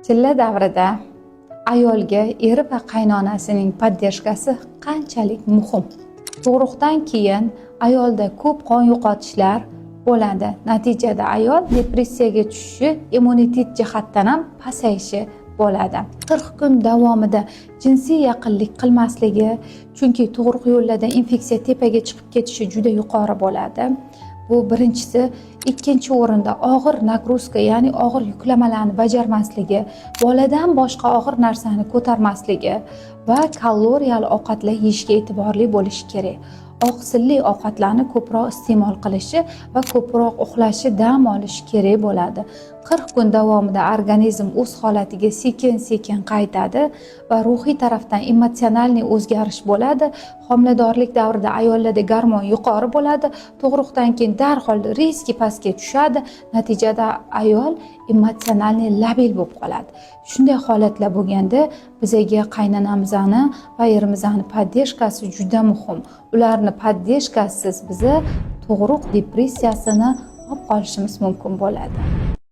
Chilla davrida ayolga eri va qaynonasining poddershkasi qanchalik muhim? Tug'ruqdan keyin ayolda ko'p qon yo'qotishlar bo'ladi. Natijada ayol depressiyaga tushishi, immunitet jihatdan ham pasayishi bo'ladi. 40 kun davomida jinsiy yaqinlik qilmasligi, chunki tug'ruq yo'llarida infeksiya tepaga chiqib ketishi juda yuqori bo'ladi. Bu birinchisi. Ikkinchi o'rinda og'ir nagruzka, ya'ni og'ir yuklamalarni bajarmasligi, boladan boshqa og'ir narsani ko'tarmasligi va kaloriyali ovqatlar yeyishga e'tiborli bo'lish kerak. Oqsilli ovqatlarni ko'proq iste'mol qilishi va ko'proq uxlashi, dam olishi kerak bo'ladi. 40 kun davomida organizm o'z holatiga sekin-sekin qaytadi va ruhiy tarafdan emotsional o'zgarish bo'ladi. Homiladorlik davrida ayollarda gormon yuqori bo'ladi. Tug'ruqdan keyin darhol riski pastga tushadi. Natijada ayol emotsional labil bo'lib qoladi. Shunday holatlar bo'lganda bizga qaynonamizni va erimizni poddershkasi juda muhim. Ularni poddershkasiz biza tug'ruq depressiyasini olib qolishimiz mumkin bo'ladi.